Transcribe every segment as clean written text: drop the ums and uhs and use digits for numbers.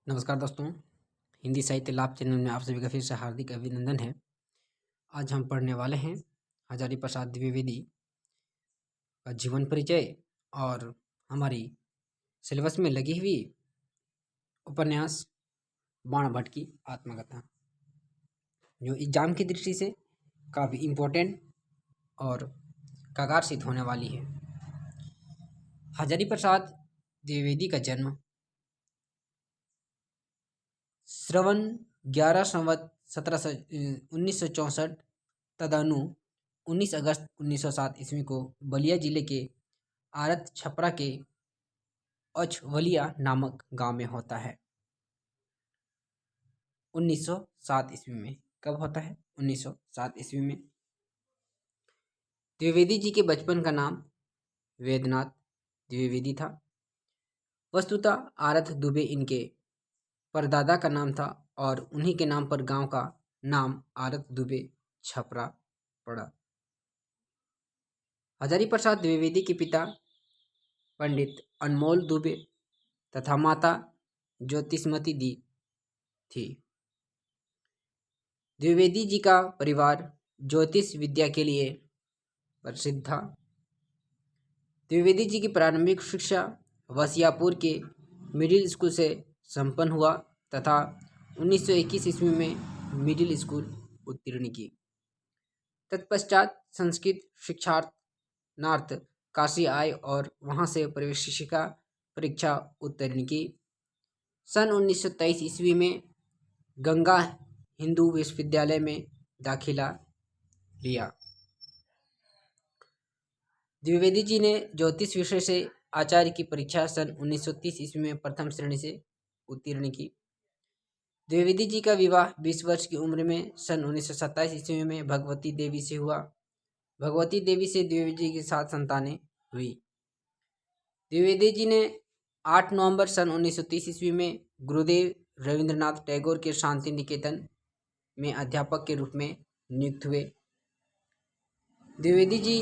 नमस्कार दोस्तों, हिंदी साहित्य लाभ चैनल में आप सभी का फिर से हार्दिक अभिनंदन है। आज हम पढ़ने वाले हैं हजारी प्रसाद द्विवेदी का जीवन परिचय और हमारी सिलेबस में लगी हुई उपन्यास बाण भट्ट की आत्मकथा, जो एग्जाम की दृष्टि से काफ़ी इम्पोर्टेंट और कारगर सिद्ध होने वाली है। हजारी प्रसाद द्विवेदी का जन्म श्रवण 11 संवत 1964 तदनु 19 अगस्त 1907 ईस्वी को बलिया जिले के आरत छपरा के अछवलिया नामक गांव में होता है। 1907 ईस्वी में कब होता है? 1907 ईस्वी में। द्विवेदी जी के बचपन का नाम वेदनाथ द्विवेदी था। वस्तुतः आरत दुबे इनके परदादा का नाम था और उन्हीं के नाम पर गांव का नाम आरत दुबे छपरा पड़ा। हजारी प्रसाद द्विवेदी के पिता पंडित अनमोल दुबे तथा माता ज्योतिषमती दी थी। द्विवेदी जी का परिवार ज्योतिष विद्या के लिए प्रसिद्ध था। द्विवेदी जी की प्रारंभिक शिक्षा वसियापुर के मिडिल स्कूल से संपन्न हुआ तथा 1921 ईस्वी में मिडिल स्कूल उत्तीर्ण की। तत्पश्चात संस्कृत शिक्षार्थनार्थ काशी आए और वहां से प्रवेशिका परीक्षा उत्तीर्ण की। सन 1923 ईस्वी में गंगा हिंदू विश्वविद्यालय में दाखिला लिया। द्विवेदी जी ने ज्योतिष विषय से आचार्य की परीक्षा सन 1930 ईस्वी में प्रथम श्रेणी से उत्तीर्ण की। द्विवेदी जी का विवाह 20 वर्ष की उम्र में सन 1927 ईस्वी में भगवती देवी से हुआ। भगवती देवी से द्विवेदी जी की 7 संतानें हुई। द्विवेदी जी ने 8 नवंबर सन 1930 ईस्वी में गुरुदेव रविंद्रनाथ टैगोर के शांति निकेतन में अध्यापक के रूप में नियुक्त हुए। द्विवेदी जी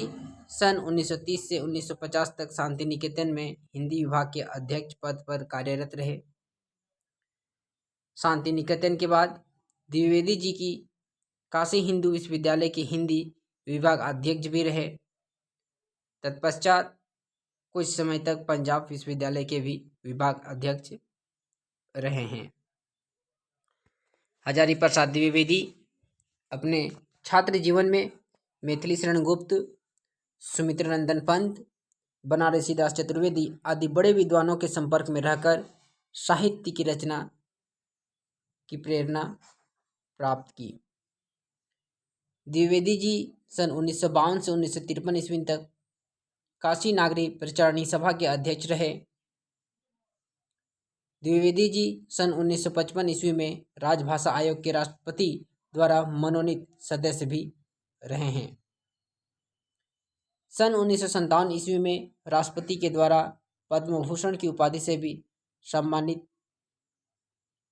सन 1930 से 1950 तक शांति निकेतन में हिंदी विभाग के अध्यक्ष पद पर कार्यरत रहे। शांति निकेतन के बाद द्विवेदी जी की काशी हिंदू विश्वविद्यालय के हिंदी विभाग अध्यक्ष भी रहे। तत्पश्चात कुछ समय तक पंजाब विश्वविद्यालय के भी विभाग अध्यक्ष रहे हैं। हजारी प्रसाद द्विवेदी अपने छात्र जीवन में मैथिली शरण गुप्त, सुमित्रनंदन पंत, बनारसी दास चतुर्वेदी आदि बड़े विद्वानों के संपर्क में रहकर साहित्य की रचना की प्रेरणा प्राप्त की। द्विवेदी जी सन 1952 से 1953 ईस्वी तक काशी नागरी प्रचारणी सभा के अध्यक्ष रहे। द्विवेदी जी सन 1955 ईस्वी में राजभाषा आयोग के राष्ट्रपति द्वारा मनोनीत सदस्य भी रहे हैं। सन 1957 ईस्वी में राष्ट्रपति के द्वारा पद्म भूषण की उपाधि से भी सम्मानित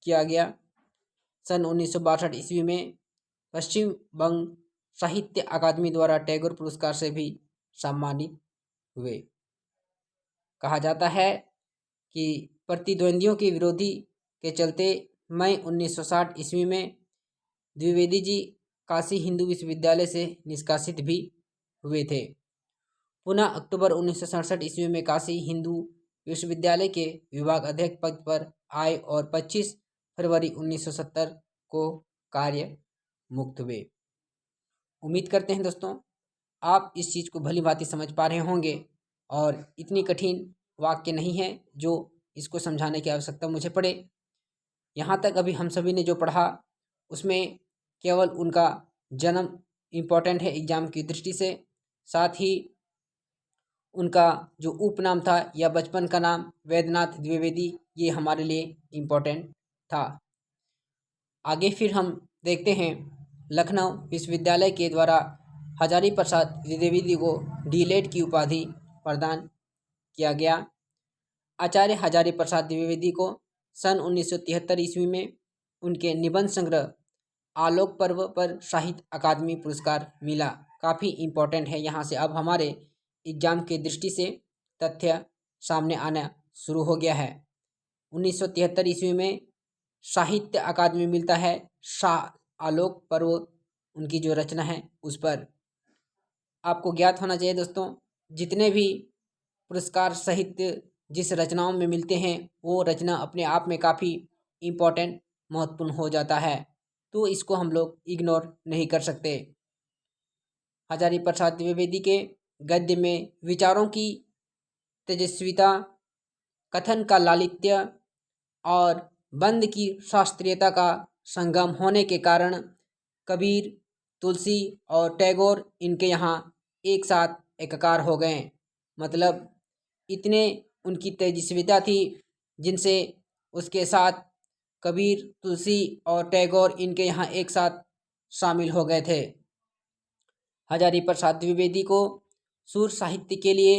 किया गया। सन 1962 ईस्वी में पश्चिम बंग साहित्य अकादमी द्वारा टैगोर पुरस्कार से भी सम्मानित हुए। कहा जाता है कि प्रतिद्वंदियों के विरोधी के चलते मई 1960 ईस्वी में द्विवेदी जी काशी हिंदू विश्वविद्यालय से निष्कासित भी हुए थे। पुनः अक्टूबर 1967 ईस्वी में काशी हिंदू विश्वविद्यालय के विभाग अध्यक्ष पद पर आए और 25 फरवरी 1970 को कार्य मुक्त हुए। उम्मीद करते हैं दोस्तों आप इस चीज़ को भली भांति समझ पा रहे होंगे और इतनी कठिन वाक्य नहीं है जो इसको समझाने की आवश्यकता मुझे पड़े। यहाँ तक अभी हम सभी ने जो पढ़ा उसमें केवल उनका जन्म इम्पोर्टेंट है एग्जाम की दृष्टि से, साथ ही उनका जो उपनाम था या बचपन का नाम वेदनाथ द्विवेदी ये हमारे लिए इम्पोर्टेंट था। आगे फिर हम देखते हैं लखनऊ विश्वविद्यालय के द्वारा हजारी प्रसाद द्विवेदी को डीलेट की उपाधि प्रदान किया गया। आचार्य हजारी प्रसाद द्विवेदी को सन 1973 ईस्वी में उनके निबंध संग्रह आलोक पर्व पर साहित्य अकादमी पुरस्कार मिला। काफ़ी इम्पोर्टेंट है, यहाँ से अब हमारे एग्जाम की दृष्टि से तथ्य सामने आना शुरू हो गया है। 1973 ईस्वी में साहित्य अकादमी मिलता है शाह आलोक पर्व उनकी जो रचना है उस पर। आपको ज्ञात होना चाहिए दोस्तों, जितने भी पुरस्कार साहित्य जिस रचनाओं में मिलते हैं वो रचना अपने आप में काफ़ी इम्पोर्टेंट महत्वपूर्ण हो जाता है, तो इसको हम लोग इग्नोर नहीं कर सकते। हजारी प्रसाद द्विवेदी के गद्य में विचारों की तेजस्विता, कथन का लालित्य और बंद की शास्त्रीयता का संगम होने के कारण कबीर, तुलसी और टैगोर इनके यहाँ एक साथ एकाकार हो गए। मतलब इतने उनकी तेजस्विता थी जिनसे उसके साथ कबीर, तुलसी और टैगोर इनके यहाँ एक साथ शामिल हो गए थे। हजारी प्रसाद द्विवेदी को सुर साहित्य के लिए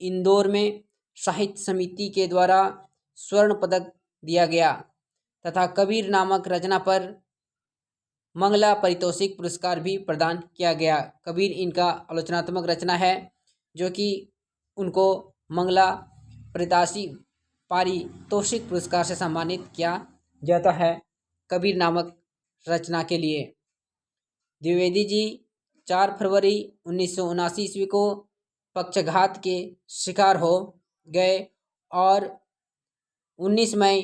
इंदौर में साहित्य समिति के द्वारा स्वर्ण पदक दिया गया तथा कबीर नामक रचना पर मंगला पारितोषिक पुरस्कार भी प्रदान किया गया। कबीर इनका आलोचनात्मक रचना है जो कि उनको मंगला पारितोषिक पुरस्कार से सम्मानित किया जाता है कबीर नामक रचना के लिए। द्विवेदी जी 4 फरवरी 1979 ईस्वी को पक्षाघात के शिकार हो गए और 19 मई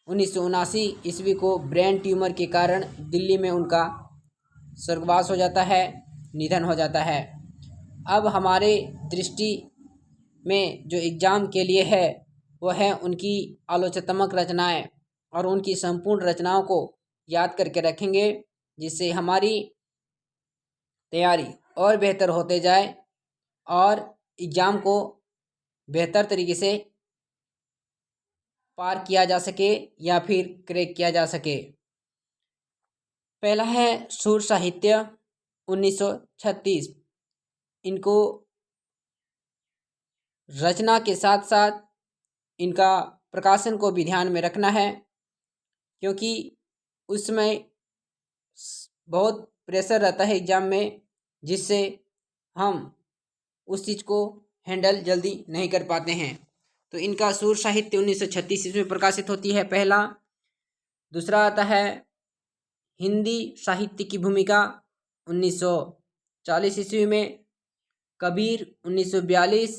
1979 ईस्वी को ब्रेन ट्यूमर के कारण दिल्ली में उनका स्वर्गवास हो जाता है, निधन हो जाता है। अब हमारे दृष्टि में जो एग्ज़ाम के लिए है वह है उनकी आलोचनात्मक रचनाएं और उनकी संपूर्ण रचनाओं को याद करके रखेंगे, जिससे हमारी तैयारी और बेहतर होते जाए और एग्ज़ाम को बेहतर तरीके से पार किया जा सके या फिर क्रैक किया जा सके। पहला है सुर साहित्य 1936। इनको रचना के साथ साथ इनका प्रकाशन को भी ध्यान में रखना है, क्योंकि उसमें बहुत प्रेशर रहता है एग्ज़ाम में, जिससे हम उस चीज़ को हैंडल जल्दी नहीं कर पाते हैं। तो इनका सुर साहित्य 1936 इसमें प्रकाशित होती है पहला। दूसरा आता है हिंदी साहित्य की भूमिका 1940 ईस्वी में। कबीर 1942।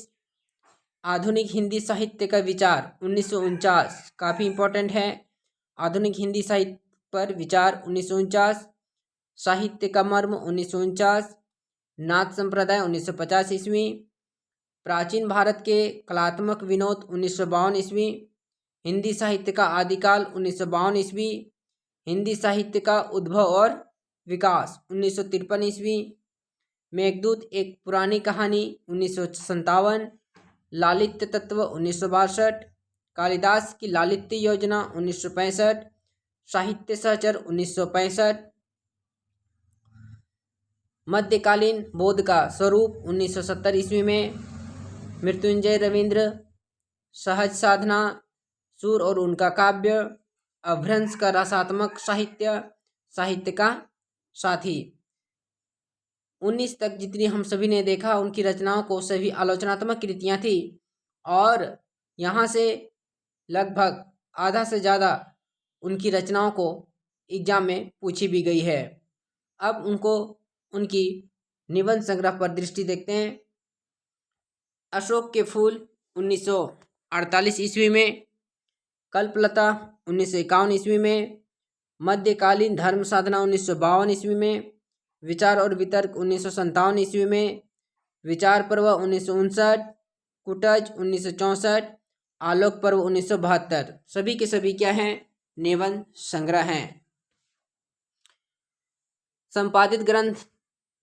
आधुनिक हिंदी साहित्य का विचार 1949 काफ़ी इम्पोर्टेंट है। आधुनिक हिंदी साहित्य पर विचार 1949। साहित्य का मर्म 1949। नाथ संप्रदाय 1950 ईस्वी। प्राचीन भारत के कलात्मक विनोद 1952 ईस्वी। हिंदी साहित्य का आदिकाल 1952 ईस्वी। हिंदी साहित्य का उद्भव और विकास 1953 ईस्वी। मेघदूत एक पुरानी कहानी 1957। लालित्य तत्व 1962। कालिदास की लालित्य योजना 1965। साहित्य सहचर 1965। मध्यकालीन बौद्ध का स्वरूप 1970 ईस्वी में। मृत्युंजय रविंद्र। सहज साधना, सुर और उनका काव्य। अभ्रंश का रसात्मक साहित्य, साहित्य का साथी। 19 तक जितनी हम सभी ने देखा उनकी रचनाओं को सभी आलोचनात्मक कृतियाँ थी और यहाँ से लगभग आधा से ज़्यादा उनकी रचनाओं को एग्जाम में पूछी भी गई है। अब उनको उनकी निबंध संग्रह पर दृष्टि देखते हैं। अशोक के फूल 1948 ईस्वी में। कल्पलता 1951 ईस्वी में। मध्यकालीन धर्म साधना 1952 ईस्वी में। विचार और वितर्क 1957 ईस्वी में। विचार पर्व 1959। कुटज 1964। आलोक पर्व 1972। सभी के सभी क्या हैं? निबंध संग्रह हैं। संपादित ग्रंथ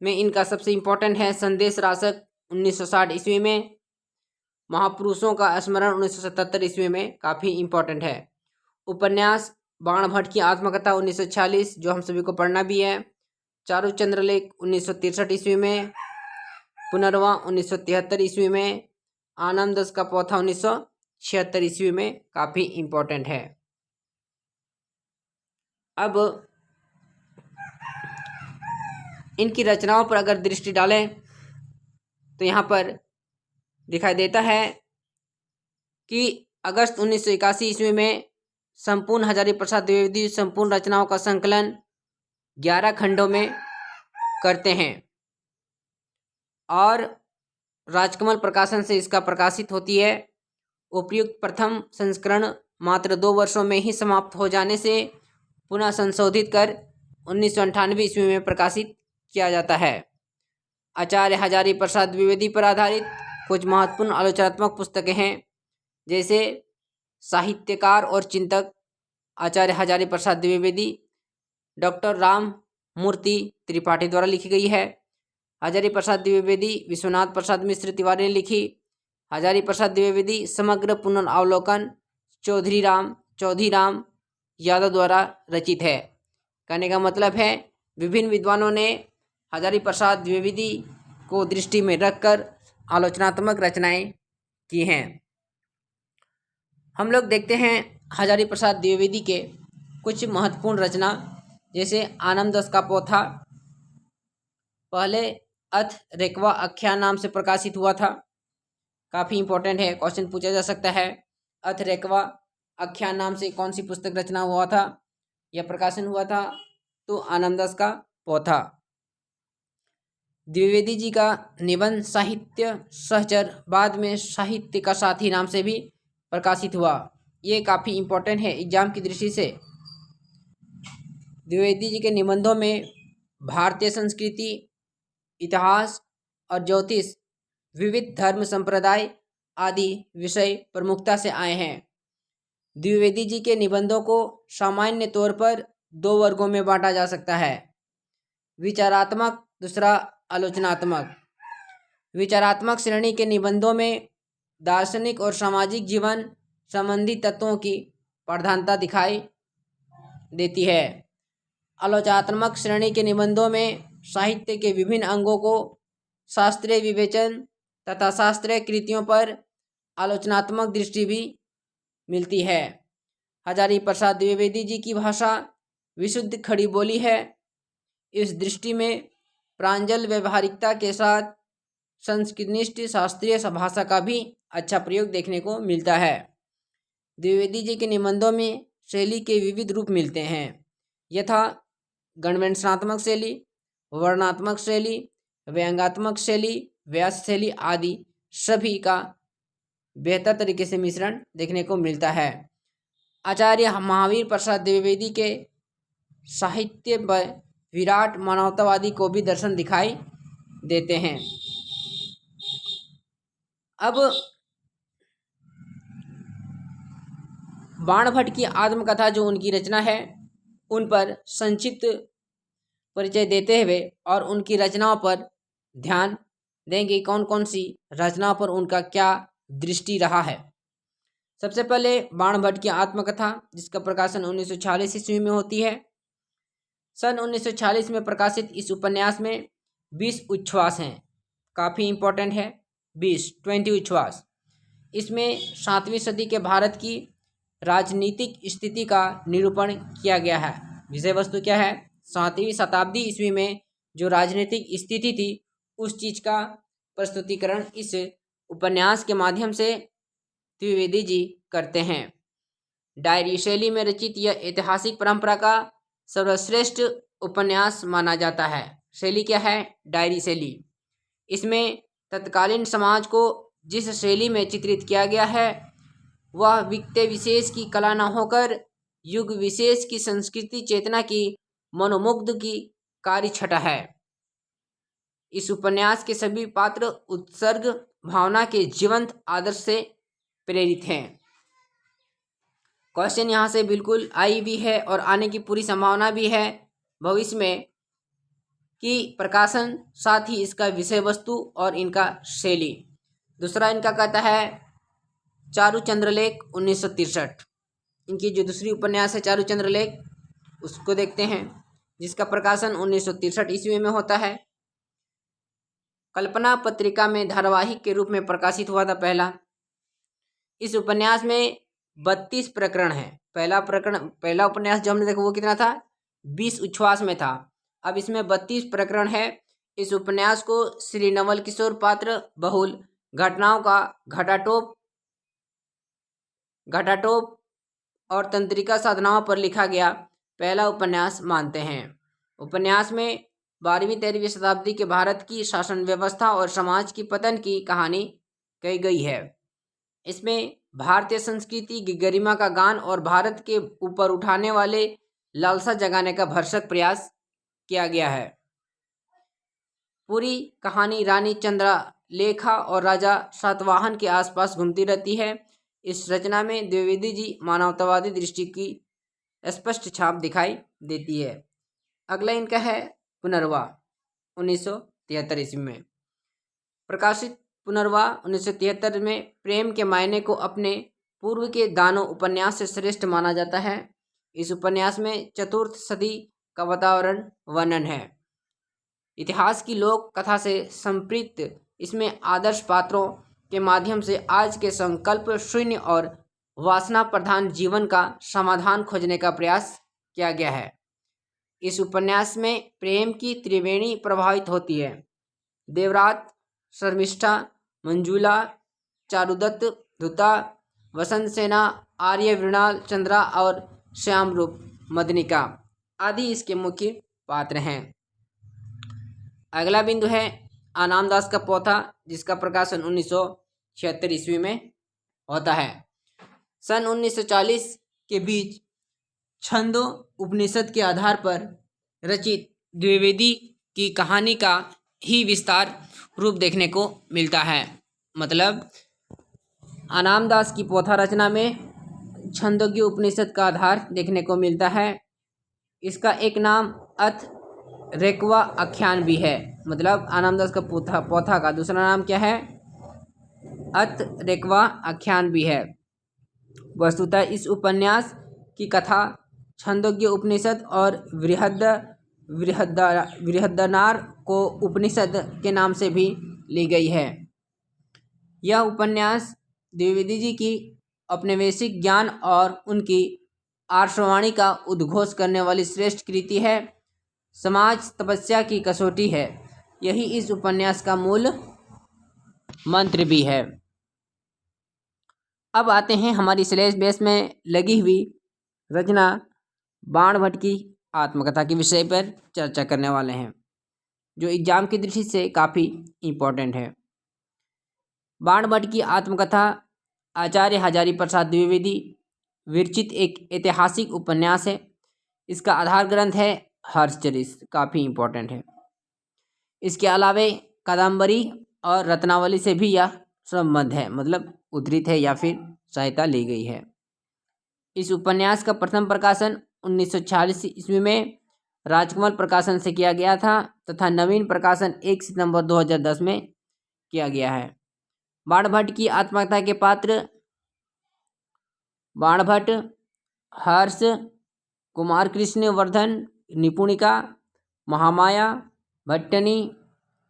में इनका सबसे इम्पोर्टेंट है संदेश रासक 1960 ईस्वी में। महापुरुषों का स्मरण 1977 ईस्वी में काफ़ी इम्पोर्टेंट है। उपन्यास बाण भट्ट की आत्मकथा 1946 जो हम सभी को पढ़ना भी है। चारु चंद्रलेख 1963 ईस्वी में। पुनर्वा 1973 ईस्वी में। आनंद दास का पोथा 1976 ईस्वी में काफ़ी इम्पोर्टेंट है। अब इनकी रचनाओं पर अगर दृष्टि डालें तो यहाँ पर दिखाई देता है कि अगस्त 1981 ईस्वी में संपूर्ण हजारीप्रसाद द्विवेदी संपूर्ण रचनाओं का संकलन 11 खंडों में करते हैं और राजकमल प्रकाशन से इसका प्रकाशित होती है। उपयुक्त प्रथम संस्करण मात्र 2 वर्षों में ही समाप्त हो जाने से पुनः संशोधित कर 1998 ईस्वी में प्रकाशित किया जाता है। आचार्य हजारीप्रसाद द्विवेदी पर आधारित कुछ महत्वपूर्ण आलोचनात्मक पुस्तकें हैं, जैसे साहित्यकार और चिंतक आचार्य हजारीप्रसाद द्विवेदी डॉक्टर राम मूर्ति त्रिपाठी द्वारा लिखी गई है। हजारीप्रसाद द्विवेदी विश्वनाथ प्रसाद मिश्र तिवारी ने लिखी। हजारीप्रसाद द्विवेदी समग्र पुनर्वलोकन चौधरी राम यादव द्वारा रचित है। कहने का मतलब है विभिन्न विद्वानों ने हजारीप्रसाद द्विवेदी को दृष्टि में रखकर आलोचनात्मक रचनाएं की हैं। हम लोग देखते हैं हजारीप्रसाद द्विवेदी के कुछ महत्वपूर्ण रचना, जैसे आनंददास का पोथा पहले अथ रेखवा आख्यान नाम से प्रकाशित हुआ था। काफ़ी इंपॉर्टेंट है, क्वेश्चन पूछा जा सकता है। अथ रेखवा आख्यान नाम से कौन सी पुस्तक रचना हुआ था या प्रकाशन हुआ था? तो आनंददास का पोथा। द्विवेदी जी का निबंध साहित्य सहचर बाद में साहित्य का साथी नाम से भी प्रकाशित हुआ। ये काफ़ी इंपॉर्टेंट है एग्जाम की दृष्टि से। द्विवेदी जी के निबंधों में भारतीय संस्कृति, इतिहास और ज्योतिष, विविध धर्म संप्रदाय आदि विषय प्रमुखता से आए हैं। द्विवेदी जी के निबंधों को सामान्य तौर पर 2 वर्गों में बांटा जा सकता है, विचारात्मक, दूसरा आलोचनात्मक। विचारात्मक श्रेणी के निबंधों में दार्शनिक और सामाजिक जीवन संबंधी तत्वों की प्रधानता दिखाई देती है। आलोचनात्मक श्रेणी के निबंधों में साहित्य के विभिन्न अंगों को शास्त्रीय विवेचन तथा शास्त्रीय कृतियों पर आलोचनात्मक दृष्टि भी मिलती है। हजारीप्रसाद द्विवेदी जी की भाषा विशुद्ध खड़ी बोली है। इस दृष्टि में प्रांजल व्यवहारिकता के साथ संस्कृतनिष्ठ शास्त्रीय भाषा का भी अच्छा प्रयोग देखने को मिलता है। द्विवेदी जी के निबंधों में शैली के विविध रूप मिलते हैं, यथा गणवेशनात्मक शैली, वर्णनात्मक शैली, व्यंग्यात्मक शैली, व्यास शैली आदि सभी का बेहतर तरीके से मिश्रण देखने को मिलता है। आचार्य महावीर प्रसाद द्विवेदी के साहित्य पर विराट मानवतावादी को भी दर्शन दिखाई देते हैं। अब बाणभट्ट की आत्मकथा जो उनकी रचना है, उन पर संक्षिप्त परिचय देते हुए और उनकी रचनाओं पर ध्यान देंगे, कौन कौन सी रचनाओं पर उनका क्या दृष्टि रहा है। सबसे पहले बाणभट्ट की आत्मकथा, जिसका प्रकाशन 1946 ईस्वी में होती है। सन 1946 में प्रकाशित इस उपन्यास में 20 उच्छ्वास हैं, काफ़ी इंपॉर्टेंट है। 20 उच्छ्वास। इसमें 7वीं सदी के भारत की राजनीतिक स्थिति का निरूपण किया गया है। विषय वस्तु क्या है? 7वीं शताब्दी ईस्वी में जो राजनीतिक स्थिति थी उस चीज का प्रस्तुतिकरण इस उपन्यास के माध्यम से द्विवेदी जी करते हैं। डायरी शैली में रचित यह ऐतिहासिक परंपरा का सर्वश्रेष्ठ उपन्यास माना जाता है। शैली क्या है? डायरी शैली। इसमें तत्कालीन समाज को जिस शैली में चित्रित किया गया है वह व्यक्ति विशेष की कला न होकर युग विशेष की संस्कृति चेतना की मनोमुग्ध की कार्य छटा है। इस उपन्यास के सभी पात्र उत्सर्ग भावना के जीवंत आदर्श से प्रेरित हैं। क्वेश्चन यहाँ से बिल्कुल आई भी है और आने की पूरी संभावना भी है भविष्य में कि प्रकाशन, साथ ही इसका विषय वस्तु और इनका शैली। दूसरा इनका कहता है चारु चंद्रलेख 1963। इनकी जो दूसरी उपन्यास है चारु चंद्रलेख, उसको देखते हैं, जिसका प्रकाशन 1963 ईस्वी में होता है। कल्पना पत्रिका में धारावाहिक के रूप में प्रकाशित हुआ था पहला। इस उपन्यास में 32 प्रकरण है। पहला उपन्यास जो हमने देखा वो कितना था? 20 उच्छ्वास में था। अब इसमें 32 प्रकरण है। इस उपन्यास को श्री नवल किशोर पात्र बहुल घटनाओं का घटाटोप और तंत्रिका साधनाओं पर लिखा गया पहला उपन्यास मानते हैं। उपन्यास में 12वीं-13वीं शताब्दी के भारत की शासन व्यवस्था और समाज की पतन की कहानी कही गई है। इसमें भारतीय संस्कृति की गरिमा का गान और भारत के ऊपर उठाने वाले लालसा जगाने का भरसक प्रयास किया गया है। पूरी कहानी रानी चंद्रलेखा और राजा सातवाहन के आसपास घूमती रहती है। इस रचना में द्विवेदी जी मानवतावादी दृष्टि की स्पष्ट छाप दिखाई देती है। अगला इनका है पुनर्वा, 1973 ईस्वी में प्रकाशित। पुनर्वा 1973 में प्रेम के मायने को अपने पूर्व के दानों उपन्यास से श्रेष्ठ माना जाता है। इस उपन्यास में चतुर्थ सदी का वातावरण वर्णन है। इतिहास की लोक कथा से संपृक्त इसमें आदर्श पात्रों के माध्यम से आज के संकल्प शून्य और वासना प्रधान जीवन का समाधान खोजने का प्रयास किया गया है। इस उपन्यास में प्रेम की त्रिवेणी प्रभावित होती है। देवरात, शर्मिष्ठा, मंजुला, चारुदत्त, धुता, वसंत सेना, आर्य, मृणाल, चंद्रा और श्यामरूप मदनिका आदि इसके मुख्य पात्र हैं। अगला बिंदु है आनामदास का पोथा, जिसका प्रकाशन 1976 ईस्वी में होता है। सन 1940 के बीच छंदो उपनिषद के आधार पर रचित द्विवेदी की कहानी का ही विस्तार रूप देखने को मिलता है। मतलब आनामदास की पोथा रचना में छंदोग्य उपनिषद का आधार देखने को मिलता है। इसका एक नाम अथ रेकवा आख्यान भी है। मतलब आनामदास का पोथा का दूसरा नाम क्या है? अथ रेकवा आख्यान भी है। वस्तुतः इस उपन्यास की कथा छंदोग्य उपनिषद और बृहदनार को उपनिषद के नाम से भी ली गई है। यह उपन्यास द्विवेदी जी की औपनिवेशिक ज्ञान और उनकी आर्षवाणी का उद्घोष करने वाली श्रेष्ठ कृति है। समाज तपस्या की कसौटी है, यही इस उपन्यास का मूल मंत्र भी है। अब आते हैं हमारी सिलेबस बेस में लगी हुई रचना बाणभट्ट की आत्मकथा के विषय पर चर्चा करने वाले हैं, जो एग्जाम की दृष्टि से काफ़ी इम्पोर्टेंट है। बाणभट्ट की आत्मकथा आचार्य हजारी प्रसाद द्विवेदी विरचित एक ऐतिहासिक उपन्यास है। इसका आधार ग्रंथ है हर्षचरित, काफ़ी इम्पोर्टेंट है। इसके अलावे कादम्बरी और रत्नावली से भी यह संबंध है, मतलब उद्धृत है या फिर सहायता ली गई है। इस उपन्यास का प्रथम प्रकाशन 1946 ईस्वी में राजकमल प्रकाशन से किया गया था तथा नवीन प्रकाशन 1 सितंबर 2010 में किया गया है। बाणभट्ट की आत्मकथा के पात्र बाणभट्ट, हर्ष, कुमार कृष्ण वर्धन, निपुणिका, महामाया, भट्टनी,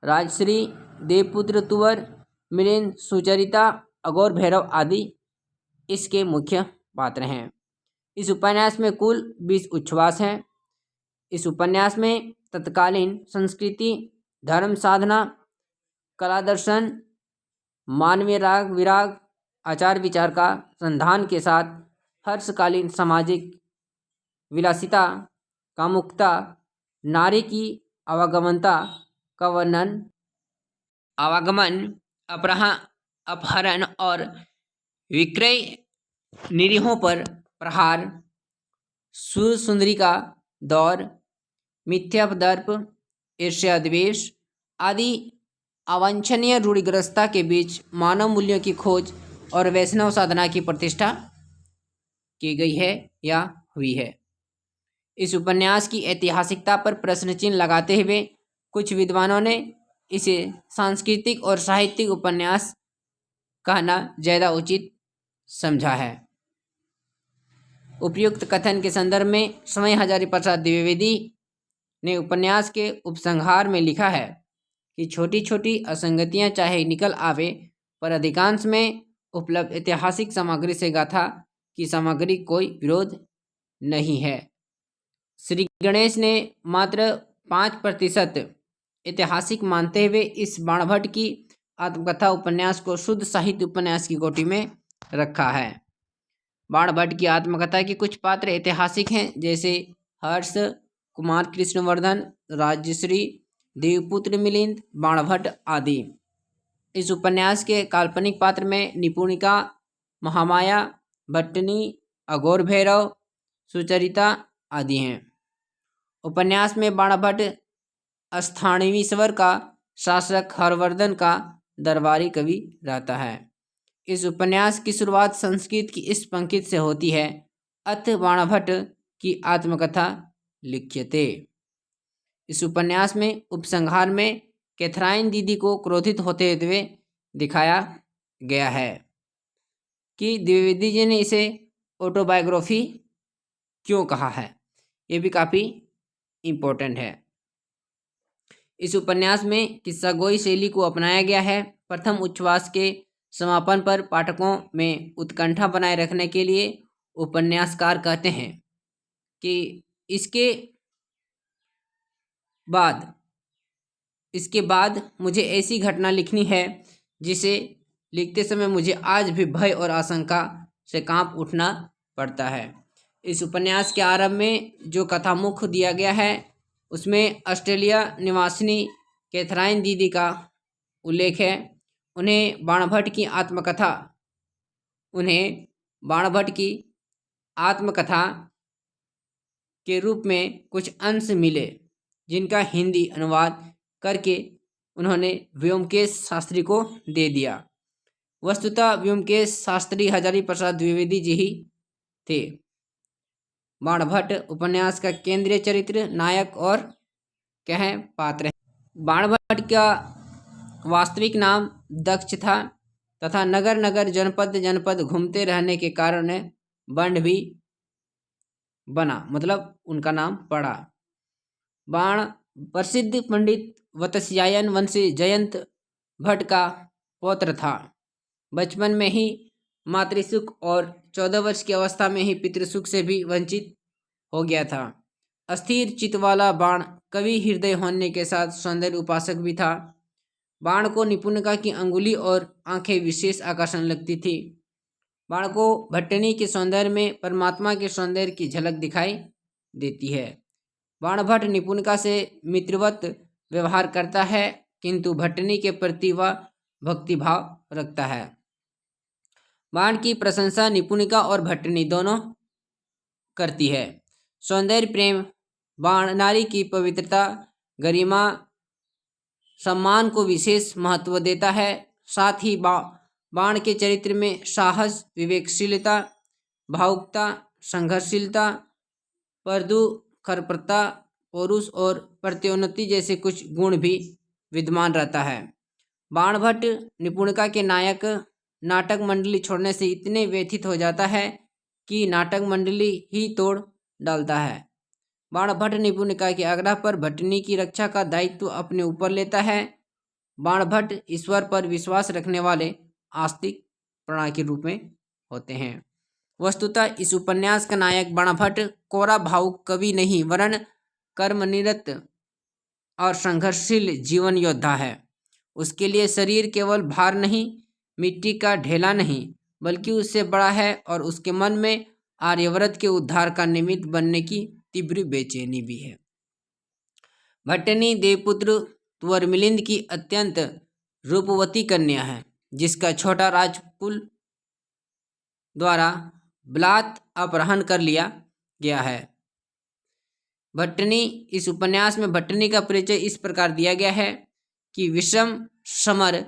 राजश्री, देवपुत्र तुवर, मिलिंद, सुचरिता, अघोर भैरव आदि इसके मुख्य पात्र हैं। इस उपन्यास में कुल 20 उच्छ्वास हैं। इस उपन्यास में तत्कालीन संस्कृति, धर्म साधना, कला दर्शन, मानवीय राग विराग, आचार विचार का संधान के साथ हर्षकालीन सामाजिक विलासिता, कामुकता, नारी की आवागमनता का वर्णन, आवागमन, अपहरण और विक्रय, निरीहों पर प्रहार, सूर सुंदरी का दौर, मिथ्यादर्प, ईर्ष्या द्वेष आदि अवांछनीय रूढ़िग्रस्तता के बीच मानव मूल्यों की खोज और वैष्णव साधना की प्रतिष्ठा की गई है या हुई है। इस उपन्यास की ऐतिहासिकता पर प्रश्न चिन्ह लगाते हुए कुछ विद्वानों ने इसे सांस्कृतिक और साहित्यिक उपन्यास कहना ज़्यादा उचित समझा है। उपयुक्त कथन के संदर्भ में समय हजारी प्रसाद द्विवेदी ने उपन्यास के उपसंहार में लिखा है कि छोटी छोटी असंगतियां चाहे निकल आवे, पर अधिकांश में उपलब्ध ऐतिहासिक सामग्री से गाथा की सामग्री कोई विरोध नहीं है। श्री गणेश ने मात्र 5% ऐतिहासिक मानते हुए इस बाणभट्ट की आत्मकथा उपन्यास को शुद्ध साहित्य उपन्यास की कोटि में रखा है। बाणभट्ट की आत्मकथा के कुछ पात्र ऐतिहासिक हैं, जैसे हर्ष, कुमार कृष्णवर्धन, राजश्री, देवपुत्र मिलिंद, बाणभट्ट आदि। इस उपन्यास के काल्पनिक पात्र में निपुणिका, महामाया, भट्टनी, अघोर भैरव, सुचरिता आदि हैं। उपन्यास में बाणभट्ट स्थानीवीश्वर का शासक हर्षवर्धन का दरबारी कवि रहता है। इस उपन्यास की शुरुआत संस्कृत की इस पंक्ति से होती है, अथ बाणभट्ट की आत्मकथा लिख्यते। इस उपन्यास में उपसंहार में कैथराइन दीदी को क्रोधित होते हुए दिखाया गया है कि द्विवेदी जी ने इसे ऑटोबायोग्राफी क्यों कहा है, ये भी काफ़ी इम्पोर्टेंट है। इस उपन्यास में किस्सागोई शैली को अपनाया गया है। प्रथम उच्छ्वास के समापन पर पाठकों में उत्कंठा बनाए रखने के लिए उपन्यासकार कहते हैं कि इसके बाद मुझे ऐसी घटना लिखनी है जिसे लिखते समय मुझे आज भी भय और आशंका से कांप उठना पड़ता है। इस उपन्यास के आरंभ में जो कथामुख दिया गया है उसमें ऑस्ट्रेलिया निवासिनी कैथराइन दीदी का उल्लेख है। उन्हें बाणभट्ट की आत्मकथा के रूप में कुछ अंश मिले, जिनका हिंदी अनुवाद करके उन्होंने व्योमकेश शास्त्री को दे दिया। वस्तुतः व्योमकेश शास्त्री हजारी प्रसाद द्विवेदी जी ही थे। बाणभट्ट उपन्यास का केंद्रीय चरित्र, नायक और क्या है, पात्र है। बाणभट्ट का वास्तविक नाम दक्ष था तथा नगर नगर जनपद जनपद घूमते रहने के कारण बंड भी बना, मतलब उनका नाम पड़ा। बाण प्रसिद्ध पंडित वत्स्यायन वंशी जयंत भट्ट का पौत्र था। बचपन में ही मातृसुख और 14 वर्ष की अवस्था में ही पितृसुख से भी वंचित हो गया था। अस्थिर चित्त वाला बाण कवि हृदय होने के साथ सौंदर्य उपासक भी था। बाण को निपुणिका की अंगुली और आंखें विशेष आकर्षण लगती थी। बाण को भट्टनी के सौंदर्य में परमात्मा के सौंदर्य की झलक दिखाई देती है। बाणभट्ट निपुणिका से मित्रवत व्यवहार करता है, किंतु भट्टनी के प्रति वह भक्तिभाव रखता है। बाण की प्रशंसा निपुणिका और भट्टनी दोनों करती है। सौंदर्य प्रेम बाण नारी की पवित्रता, गरिमा, सम्मान को विशेष महत्व देता है। साथ ही बाण के चरित्र में साहस, विवेकशीलता, भावुकता, संघर्षशीलता, खरप्रता, पौरुष और प्रत्योन्नति जैसे कुछ गुण भी विद्यमान रहता है। बाणभट्ट निपुणिका के नायक नाटक मंडली छोड़ने से इतने व्यथित हो जाता है कि नाटक मंडली ही तोड़ डालता है। बाणभट्ट निपुणिका के आग्रह पर भट्टनी की रक्षा का दायित्व अपने ऊपर लेता है। बाणभट्ट ईश्वर पर विश्वास रखने वाले आस्तिक प्राण के रूप में होते हैं। वस्तुतः इस उपन्यास का नायक बाणभट्ट कोरा भावुक कवि नहीं, वरन कर्मनिरत और संघर्षशील जीवन योद्धा है। उसके लिए शरीर केवल भार नहीं, मिट्टी का ढेला नहीं, बल्कि उससे बड़ा है और उसके मन में आर्यव्रत के उद्धार का निमित्त बनने की तीव्र बेचैनी भी है। भट्टनी देवपुत्र तुवर मिलिंद की अत्यंत रूपवती कन्या है, जिसका छोटा राजकुल द्वारा बलात् अपहरण कर लिया गया है। भट्टनी इस उपन्यास में भट्टनी का परिचय इस प्रकार दिया गया है कि विषम समर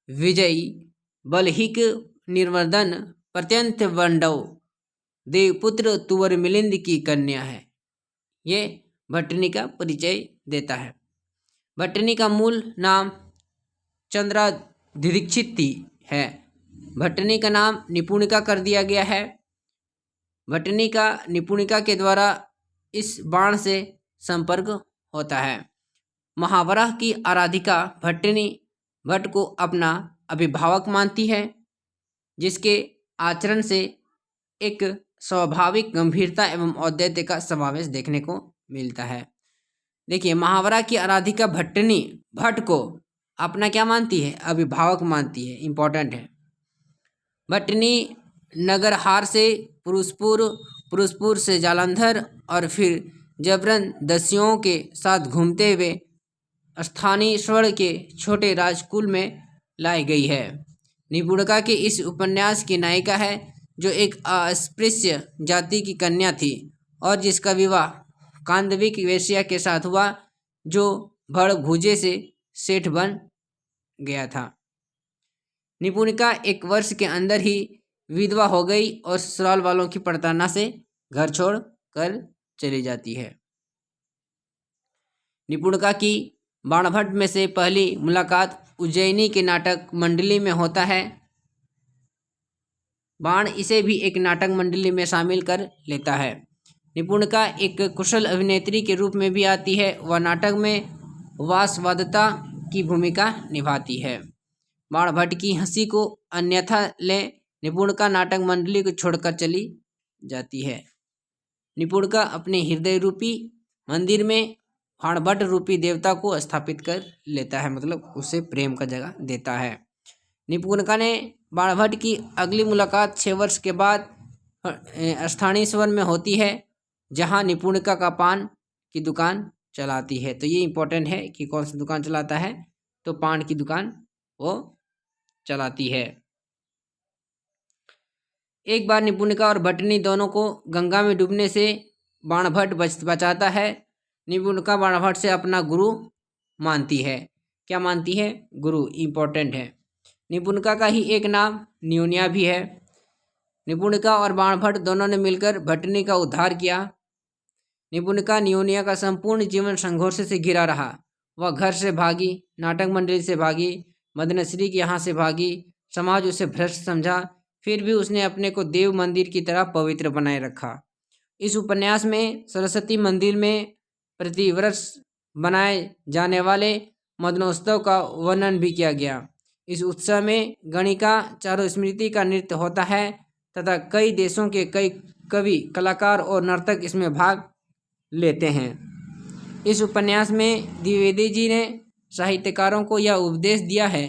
विजयी बलहिक निर्वर्धन प्रत्यंत वंडव देवपुत्र तुवर मिलिंद की कन्या है। ये भट्टनी का परिचय देता है। भट्टनी का मूल नाम चंद्राधिदीक्षित है। भट्टनी का नाम निपुणिका कर दिया गया है। भट्टनी का निपुणिका के द्वारा इस बाण से संपर्क होता है। महावराह की आराधिका भट्टनी भट्ट को अपना अभिभावक मानती है, जिसके आचरण से एक स्वाभाविक गंभीरता एवं औद्धत्य का समावेश देखने को मिलता है। देखिए, महावरा की आराधिका भट्टनी भट्ट को अपना क्या मानती है? अभिभावक मानती है। इम्पोर्टेंट है। भट्टनी नगरहार से पुरुषपुर से जालंधर और फिर जबरन दस्युओं के साथ घूमते हुए स्थानीश्वर के छोटे राजकुल में लाई गई है। निपुणिका के इस उपन्यास की नायिका है जो एक अस्पृश्य जाति की कन्या थी और जिसका विवाह कांदविक वेश्या के साथ हुआ जो भड़भुजे से सेठ बन गया था। निपुणिका 1 वर्ष के अंदर ही विधवा हो गई और ससुराल वालों की प्रताड़ना से घर छोड़ कर चली जाती है। निपुणिका की बाणभट्ट में से पहली मुलाकात उज्जैनी के नाटक मंडली में होता है। बाण इसे भी एक नाटक मंडली में शामिल कर लेता है। निपुणिका एक कुशल अभिनेत्री के रूप में भी आती है। वह नाटक में वासवादता की भूमिका निभाती है। बाणभट्ट की हंसी को अन्यथा ले निपुणिका नाटक मंडली को छोड़कर चली जाती है। निपुणिका अपने हृदय रूपी मंदिर में बाणभट्ट रूपी देवता को स्थापित कर लेता है, मतलब उसे प्रेम का जगह देता है। निपुणिका ने बाणभट्ट की अगली मुलाकात 6 वर्ष के बाद स्थानीश्वर में होती है, जहां निपुणिका का पान की दुकान चलाती है। तो ये इम्पोर्टेंट है कि कौन सी दुकान चलाता है, तो पान की दुकान वो चलाती है। एक बार निपुणिका और भट्टनी दोनों को गंगा में डूबने से बाणभट्ट बचाता है। निपुणिका बाणभट्ट से अपना गुरु मानती है। क्या मानती है? गुरु। इम्पोर्टेंट है। निपुणिका का ही एक नाम न्यूनिया भी है। निपुणिका और बाणभट्ट दोनों ने मिलकर भट्टनी का उद्धार किया। निपुणिका न्यूनिया का संपूर्ण जीवन संघर्ष से घिरा रहा। वह घर से भागी, नाटक मंडली से भागी, मदनश्री के यहाँ से भागी, समाज उसे भ्रष्ट समझा, फिर भी उसने अपने को देव मंदिर की तरह पवित्र बनाए रखा। इस उपन्यास में सरस्वती मंदिर में प्रतिवर्ष बनाए जाने वाले मदनोत्सव का वर्णन भी किया गया। इस उत्सव में गणिका चारुस्मृति का नृत्य होता है तथा कई देशों के कई कवि, कलाकार और नर्तक इसमें भाग लेते हैं। इस उपन्यास में द्विवेदी जी ने साहित्यकारों को यह उपदेश दिया है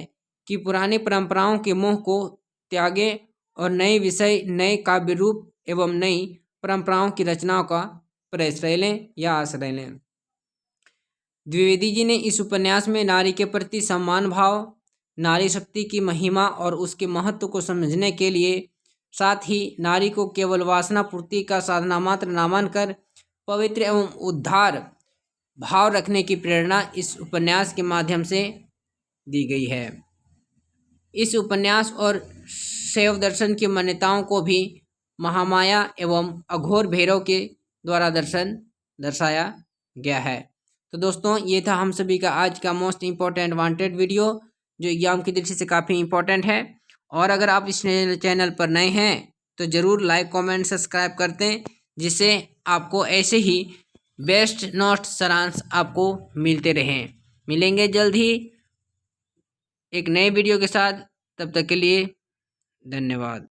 कि पुरानी परंपराओं के मोह को त्यागें और नए विषय, नए काव्य रूप एवं नई परंपराओं की रचनाओं का प्रश्रय लें या आश्रय लें। द्विवेदी जी ने इस उपन्यास में नारी के प्रति सम्मान भाव, नारी शक्ति की महिमा और उसके महत्व को समझने के लिए, साथ ही नारी को केवल वासना पूर्ति का साधना मात्र न मानकर पवित्र एवं उद्धार भाव रखने की प्रेरणा इस उपन्यास के माध्यम से दी गई है। इस उपन्यास और शैव दर्शन की मान्यताओं को भी महामाया एवं अघोर भैरव के द्वारा दर्शाया गया है। तो दोस्तों, ये था हम सभी का आज का मोस्ट इम्पॉर्टेंट वांटेड वीडियो, जो एग्जाम की दृष्टि से काफ़ी इम्पोर्टेंट है। और अगर आप इस चैनल पर नए हैं तो ज़रूर लाइक, कमेंट, सब्सक्राइब कर दें, जिससे आपको ऐसे ही बेस्ट नोट्स सारांश आपको मिलते रहें। मिलेंगे जल्द ही एक नए वीडियो के साथ। तब तक के लिए धन्यवाद।